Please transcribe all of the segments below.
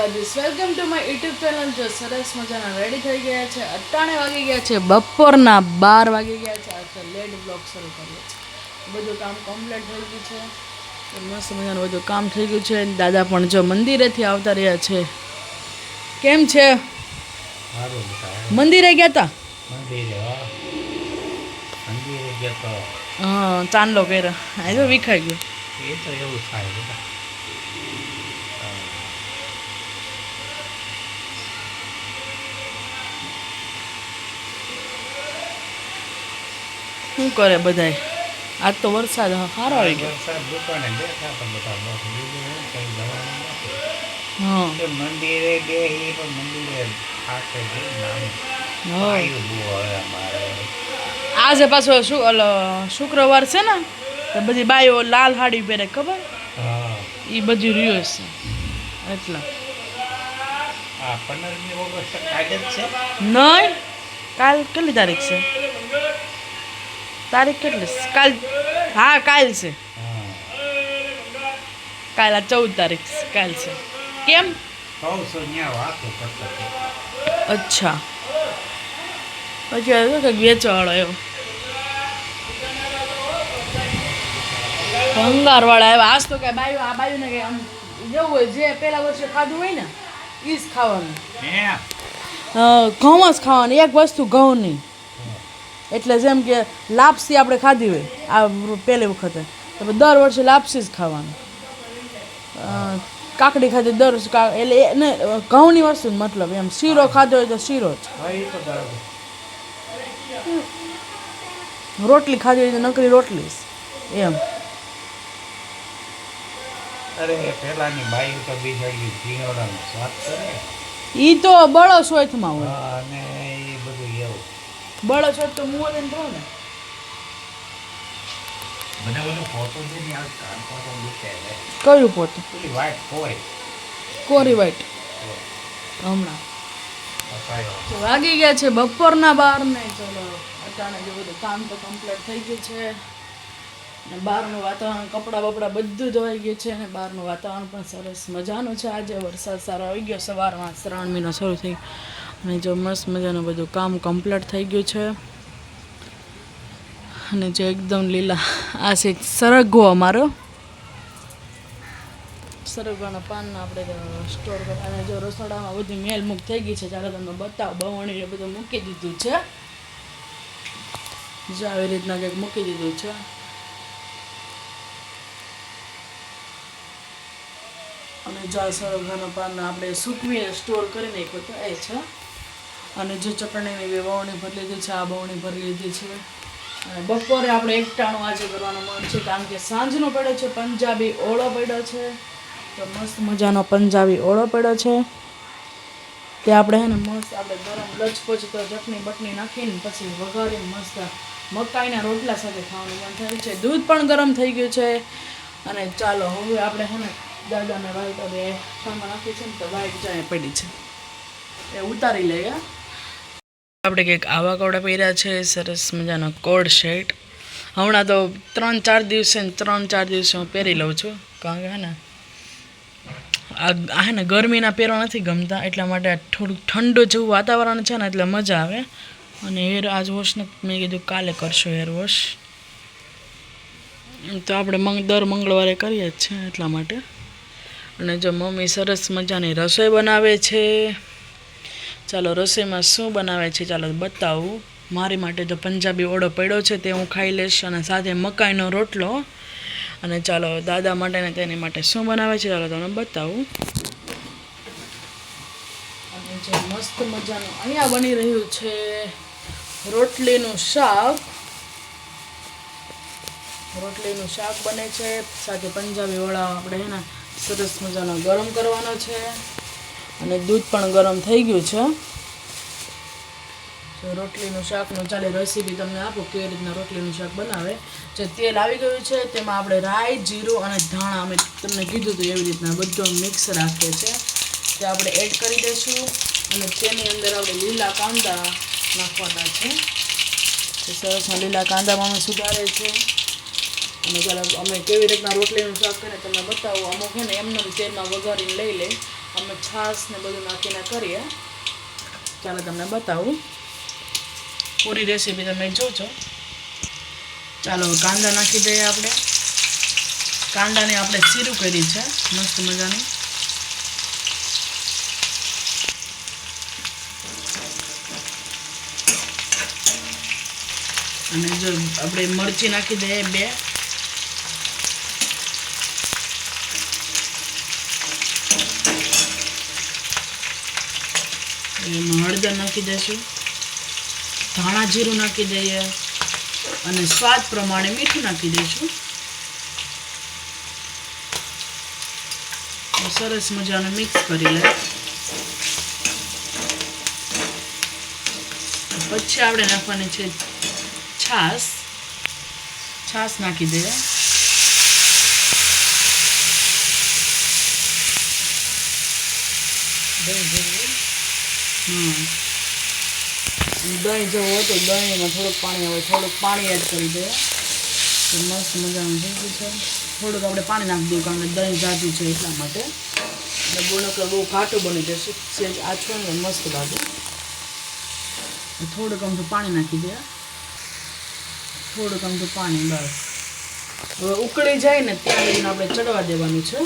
Dwarkadhish welcome to my YouTube channel. જો સરસ મજાના રેડી થઈ ગયા છે. અટાણે વાગી ગયા છે બપોરના 12 વાગી ગયા છે. આ લેટ બ્લોગ શરૂ કરીએ છીએ. બધું કામ કમ્પ્લીટ થઈ ગયું છે. મસ્ત મજાનું બધું કામ થઈ ગયું છે. દાદા પણ જો મંદિરેથી આવતા રહ્યા છે. કેમ છે? મંદિરે ગયા હતા? હા, ચાંદલો કર્યો. આ જો વિખાઈ ગયો. એ તો એવું થાય બેટા. શું કરે બધાય? આજ તો વરસાદ સારો આવી ગયો. વરસાદ દુકાને બેઠા તો બધા બસ બીજું એવું કંઈ જવાનું નથી. હા તો મંદિરે બેહી પણ મંદિરે થાકે છે નામ હા. આવ્યું બહુ હવે અમારે. આજે પાછો શુક્રવાર છે ને, તો બધી બાઈઓ લાલ સાડી પહેરે, ખબર? હા, એ બધું રહ્યું છે એટલે. આ 15મી ઓગસ્ટ કાઢે જ છે. નહીં, કાલ કેટલી તારીખ છે? તારીખ કેટલી છે કાલ? હા, કાલ છે. હા, કાલ આ 14 તારીખ છે. કાલ છે. કેમ? કહું છું ત્યાં વાતો કરતા હતા. અચ્છા, પછી આવ્યો કંઈક વેચવાવાળો એવો ભંગારવાળા આવ્યા. આજ તો કાંઈ બાયું આ બાયુને કંઈ આમ જેવું હોય, જે પેલા વર્ષે ખાધું હોય ને એ જ ખાવાનું. હે ઘઉં જ ખાવાનું, એક વસ્તુ ઘઉંની. એટલે જેમ કે લાપસી આપણે ખાધી હોય આ પહેલી વખતે, તો દર વર્ષે લાપસી જ ખાવાનું. કાકડી ખાધી દર વર્ષે એટલે એને ઘઉંની વસ્તુ મતલબ એમ. શીરો ખાધો હોય તો શીરો જ. હા, એ તો બરાબર. રોટલી ખાધી હોય તો નકરી રોટલી જ એમ. અરે પેલાની બાઈ તો બિચારી ભીંગડાનો સ્વાદ કરે. એ તો બળો સોથમાં હોય. હા, અને એ બધું એવું બળો સોથ તો મું લઈને રહો ને. બધા બધું ફોટો છે ને આ કાન ફોટો મૂકે છે. કયું પોતું? પેલી વાઈટ કોઈ કોરી વાઈટ હમણાં તો વાગી ગયા છે બપોરના 12 ને. ચલો અટાણે જે બધું કામ તો કમ્પ્લીટ થઈ ગયું છે. અને બહારનું વાતાવરણ, કપડાં બપડા બધું ધોવાઈ ગયું છે. અને બહારનું વાતાવરણ પણ સરસ મજાનું છે. આજે વરસાદ સારો આવી ગયો. સવારમાં શ્રાવણ મહિનો શરૂ થઈ અને જો મસ્ત મજાનું બધું કામ કમ્પ્લીટ થઈ ગયું છે. અને જો એકદમ લીલા આ છે સરગવો અમારો. સરગવાના પાનના આપણે સ્ટોર કરવા. અને જો રસોડામાં બધી મેલ મૂક થઈ ગઈ છે. ચાલો તમને બતાવો. બવણી એ બધું મૂકી દીધું છે. જો આવી રીતના કંઈક મૂકી દીધું છે. અને જો સરગવાના પાનના આપણે સૂકવીને સ્ટોર કરી નાખ્યો તો એ છે. અને જો ચટણીની બે બવણી ભરી લીધી છે. આ બવણી ભરી લીધી છે. અને બપોરે આપણે એકટાણું આજે કરવાનું મન છે, કારણ કે સાંજનો પડ્યો છે પંજાબી ઓળો પડ્યો છે. તો મસ્ત મજાનો પંજાબી ઓળો પડ્યો છે. તે આપણે હે ને મસ્ત આપણે ગરમ લચપચ તો ચટણી બટણી નાખીને પછી વઘારીને મસ્ત મકાઈના રોટલા સાથે ખાવાનું મન થાય છે. દૂધ પણ ગરમ થઈ ગયું છે. અને ચાલો હવે આપણે હે ને દાદાને વાઈટ હવે ખામાં નાખી છે ને, તો વાઈટ ચાય પડી છે એ ઉતારી લઈએ. આપણે કંઈક આવા કપડાં પહેર્યા છે, સરસ મજાનો કોડ શર્ટ. હમણાં તો 3-4 દિવસે હું પહેરી લઉં છું, કારણ કે હે ને આ હે ને ગરમીના પહેરવા નથી ગમતા, એટલા માટે થોડુંક ઠંડુ જેવું વાતાવરણ છે ને એટલે મજા આવે. અને હેર આજ વોશ ને મેં કીધું કાલે કરશો હેર વોશ. તો આપણે દર મંગળવારે કરીએ જ છીએ એટલા માટે. અને જો મમ્મી સરસ મજાની રસોઈ બનાવે છે. ચાલો રસોઈમાં શું બનાવે છે ચાલો બતાવું. મારી માટે તો પંજાબી ઓળો પડ્યો છે, તે હું ખાઈ લઈશ. અને સાથે મકાઈનો રોટલો. અને ચાલો દાદા માટે ને તેની માટે શું બનાવે છે ચાલો તમને બતાવું. અને જે મસ્ત મજાનું અહીંયા બની રહ્યું છે રોટલીનું શાક. રોટલીનું શાક બને છે, સાથે પંજાબી ઓળા આપણે હે ને સરસ મજાનો ગરમ કરવાનો છે. અને દૂધ પણ ગરમ થઈ ગયું છે. તો રોટલીનું શાકનું ચાલે રેસીપી તમને આપું કેવી રીતના રોટલીનું શાક બનાવે. જે તેલ આવી ગયું છે તેમાં આપણે રાઈ, જીરું અને ધાણા અમે તમને કીધું હતું એવી રીતના બધું મિક્સ રાખે છે તે આપણે એડ કરી દઈશું. અને તેની અંદર આપણે લીલા કાંદા નાખવાના છે. તે સરસના લીલા કાંદામાં અમે સુધારે છે. અને ચાલો અમે કેવી રીતના રોટલીનું શાક કરીને તમને બતાવું. અમુક છે ને એમને તેલમાં વઘારીને લઈ લે, અમે છાશ ને બધું નાખીને કરીએ. ચાલો તમને બતાવું. પૂરી રેસીપી તમે જોજો. ચાલો કાંદા નાખી દઈએ આપણે. કાંદાને આપણે શીરું કરી છે મસ્ત મજાની. અને જો આપણે મરચી નાખી દઈએ 2. એમાં હળદર નાખી દઈશું, ધાણા જીરું નાખી દઈએ અને સ્વાદ પ્રમાણે મીઠું નાખી દઈશું. સરસ મજાનું મિક્સ કરી લે. પછી આપણે નાખવાની છે છાશ. છાશ નાખી દઈએ. દહીં જો હોય તો દહીંમાં થોડુંક પાણી આવે, થોડુંક પાણી એડ કરી દઈએ તો મસ્ત મજાનું થઈ ગયું છે. થોડુંક આપણે પાણી નાખી દઈએ કારણ કે દહીં જાજુ છે એટલા માટે. એટલે બોલો બહુ ઘાટું બની જશે. સેજ આછું ને મસ્ત લાગે. થોડુંક અમથું પાણી નાખી દઈએ. થોડુંક અમથું પાણી બસ. હવે ઉકળી જાય ને ત્યાં લઈને આપણે ચડવા દેવાનું છે.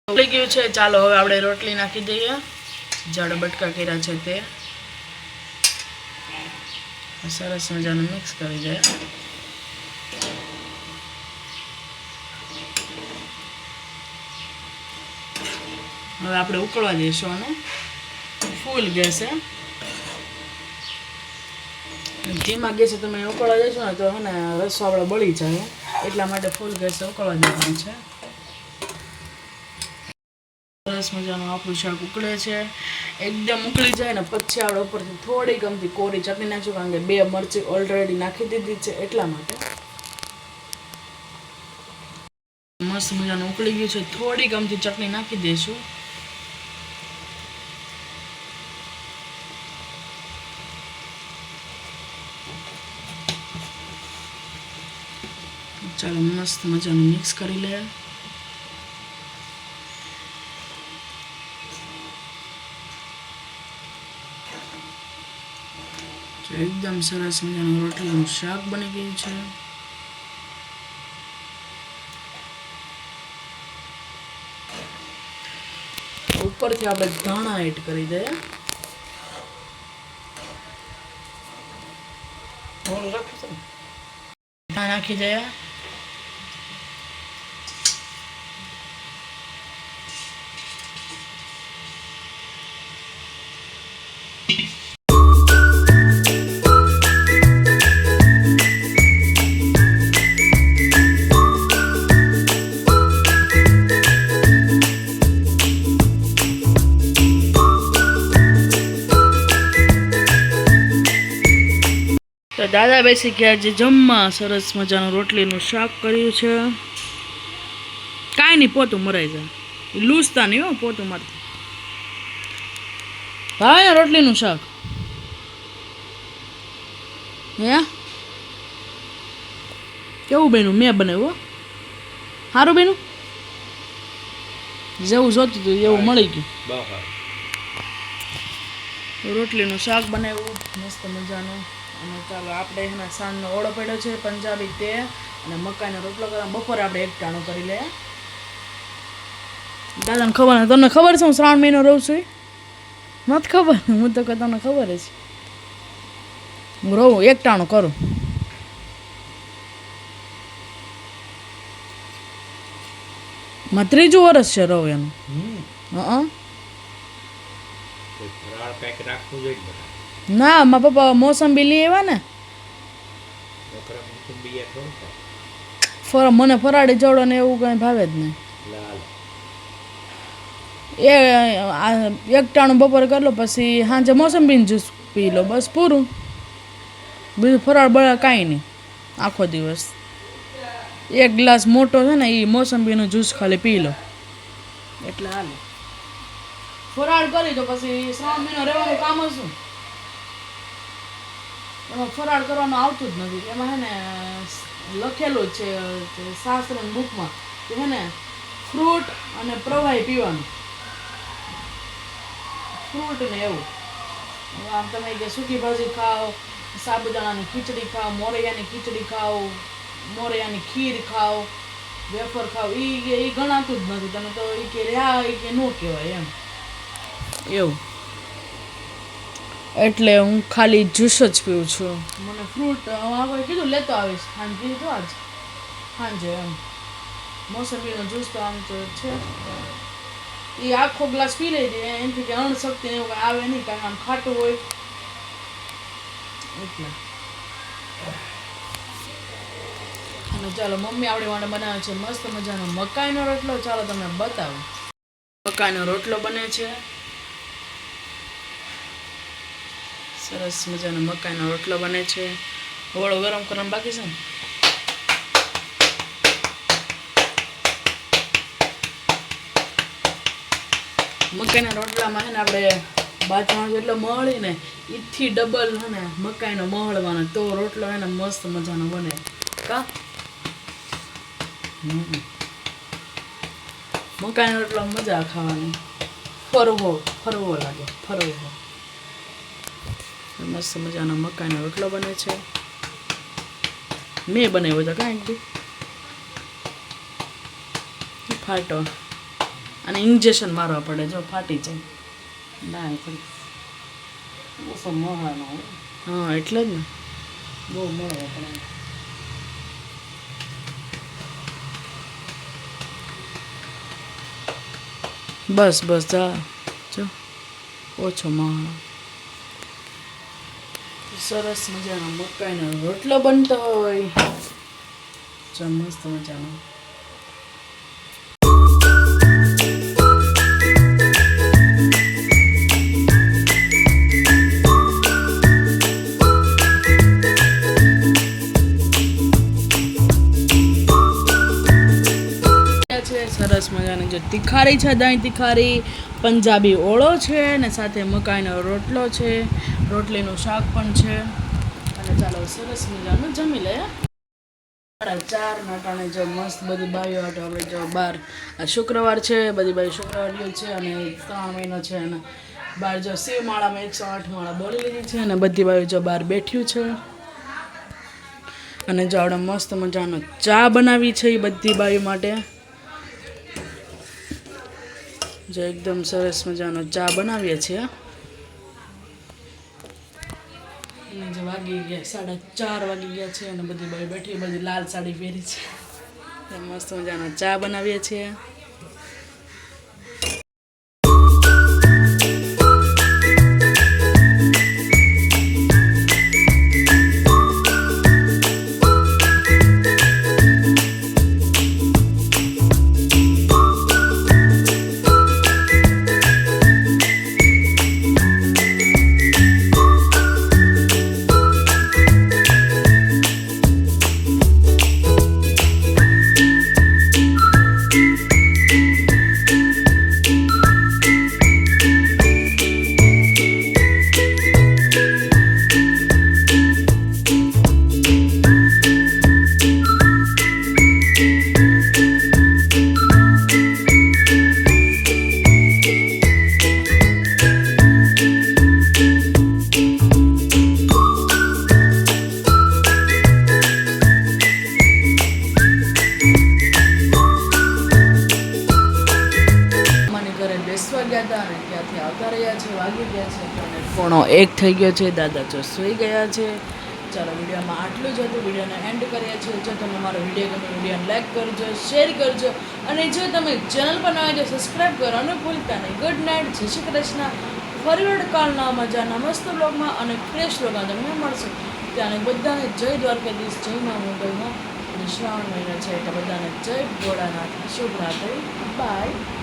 ઉકળી ગયું છે. ચાલો હવે આપણે રોટલી નાખી દઈએ. જાડા બટકા કર્યા છે તે સરસ મજાનું મિક્સ કરી દઈએ. હવે આપણે ઉકળવા દઈશું અને ફૂલ ગેસે. ધીમા ગેસે તમે ઉકળવા દેશો ને તો હે ને રસો આપણે બળી જાય, એટલા માટે ફૂલ ગેસે ઉકળવા દેવાનું છે. સરસ મજાનું આપણું શાક ઉકળે છે. એકદમ ઉકળી જાય ને પછી આપણે ઉપરથી થોડી ગમતી કોરી ચટણી નાખીશું કારણ કે 2 મરચી ઓલરેડી નાખી દીધી છે એટલા માટે. મસ્ત મજાનું ઉકળી ગયું છે. થોડી ગમતી ચટણી નાખી દઈશું. ચાલો મસ્ત મજાનું મિક્સ કરી લે. એકદમ સરસ મજાનું રોટલીનું શાક બની ગયું છે. ઉપરથી આપણે ધાણા એડ કરી દઈએ. ધાણા નાખી દઈએ. તો દાદા બેસી ગયા જે જમવા. સરસ મજાનું રોટલીનું શાક કર્યું છે. કાંઈ નહીં પોતું મરાઈ જાય. લૂસતા નહીં હો પોતું મારતું. ભાવે ને રોટલીનું શાક? હે કેવું બન્યું? મેં બનાવ્યું. સારું બન્યું? જેવું જોતું હતું એવું મળી ગયું. રોટલીનું શાક બનાવ્યું મસ્ત મજાનું. અને ચાલો આપણે એના સાંજનો ઓળો પડ્યો છે પંજાબી તે અને મકાઈનો રોટલો કરવા. બપોરે આપણે એક ટાણું કરી લે. દાદાને ખબર ને? તમને ખબર છે હું 3 મહિનો રહું છું? નથી ખબર? હું તો તમને ખબર જ. હું રહું એક ટાણું કરું. માં 3જું વર્ષ છે રહું એનું. ના મારા પપ્પા મોસંબી લઈ આવ્યા ને. મને ફરાળી જોડો ને એવું કઈ ભાવે જ નહીં. એક ટાણું બપોરે કરી લો પછી સાંજે મોસંબીનું જ્યુસ પી લો બસ પૂરું. બીજું ફરાળ બળા કાંઈ નહીં. આખો દિવસ 1 ગ્લાસ મોટો છે ને એ મોસંબીનો જ્યુસ ખાલી પી લો એટલે હાલે. ફરાળ કરી તો પછી 3 મહિનો રહેવાનું કામ શું? એમાં ફરાળ કરવાનું આવતું જ નથી. એમાં હે ને લખેલું છે શાસ્ત્રની બુકમાં કે હે ને ફ્રૂટ અને પ્રવાહી પીવાનું. ફ્રૂટ ને એવું. આમ તમે કે સૂકી ભાજી ખાઓ, સાબુદાણાની ખીચડી ખાઓ, મોરૈયાની ખીચડી ખાઓ, મોરૈયાની ખીર ખાઓ, વેફર ખાઓ, એ ગણાતું જ નથી. તમે તો એ કે રહ્યા એ કે ન કહેવાય એમ એવું. એટલે હું ખાલી જ્યુસ જ પીઉં છું. મને ફ્રૂટ આગળ કીધું લેતો આવીશ, સાંજે કીધું તો આજ સાંજે એમ. મોસંબીનો જ્યુસ તો આમ તો છે, એ આખો ગ્લાસ પી લઈ દે એનાથી કે અણશક્તિ એવું કંઈ આવે નહીં, કારણ આમ ખાટું હોય એટલે. અને ચાલો મમ્મી આપણી માટે બનાવે છે મસ્ત મજાનો મકાઈનો રોટલો. ચાલો તમને બતાવું. મકાઈનો રોટલો બને છે, સરસ મજાનો મકાઈનો રોટલો બને છે. ઓળો ગરમ કરવાનું બાકી છે ને. મકાઈના રોટલામાં છે ને આપણે બાજવાનો જેટલો મળી ને એથી ડબલ છે ને મકાઈનો મહળવાનો, તો રોટલો એને મસ્ત મજાનો બને કા. મકાઈનો રોટલો મજા ખાવાની, ફરવો લાગે, ફરવો. મસ્ત મજાનો મકાઈનો રોટલો બને છે. મેં બનાવ્યો હતો કાંઈક બી ફાટો, અને ઇન્જેક્શન મારવા પડે જો ફાટી જાય ના હા એટલે જ ને બહુ મળવા પડે. બસ જા જો ઓછો માણો. સરસ મજાનો મકાઈનો રોટલો બનતો હોય જો મસ્ત મજાનો. સરસ મજાની જે તિખારી છે, દહીં તિખારી, પંજાબી ઓળો છે ને સાથે મકાઈનો રોટલો છે, રોટલીનું શાક પણ છે. અને ચાલો સરસ મજાનું જમી લે. 4:30 ટાણે જો મસ્ત બધી બાઈઓ આટો આપણે જો બહાર. આ શુક્રવાર છે, બધી બાઈ શુક્રવાર છે અને 3 મહિનો છે અને બહાર જો શિવમાળામાં 108 માળા બોલી લીધી છે અને બધી બાઈઓ જો બહાર બેઠ્યું છે. અને જો આપણે મસ્ત મજાનો ચા બનાવી છે એ બધી બાઈઓ માટે. જો એકદમ સરસ મજાનો ચા બનાવીએ છીએ. અને જે વાગી ગયા 4:30 વાગી ગયા છે અને બધી બાઈ બેઠી, બધી લાલ સાડી પહેરી છે. મસ્ત મજાનો ચા બનાવીએ છીએ. વાગી ગયા છે 1:45 થઈ ગયો છે. દાદા જો સૂઈ ગયા છે. ચાલો વિડીયોમાં આટલું જ હતું. વિડીયોને એન્ડ કરીએ છીએ. જો તમને મારો વિડીયો ગમે વિડીયોને લાઈક કરજો, શેર કરજો અને જો તમે ચેનલ પર નવા છો સબસ્ક્રાઈબ કરવાનું ભૂલતા નહીં. ગુડ નાઇટ, જય શ્રી કૃષ્ણ. ફરી કાલના મજાના મસ્ત બ્લોગમાં અને ફ્રેશ બ્લોગમાં તમને મળશે. ત્યાં બધાને જય દ્વારકાધીશ, જય મા મુંબઈમાં અને શ્રાવણ મહિનો છે એટલે બધાને જય ભોળાનાથ, શુભ રાત્રિ, બાય.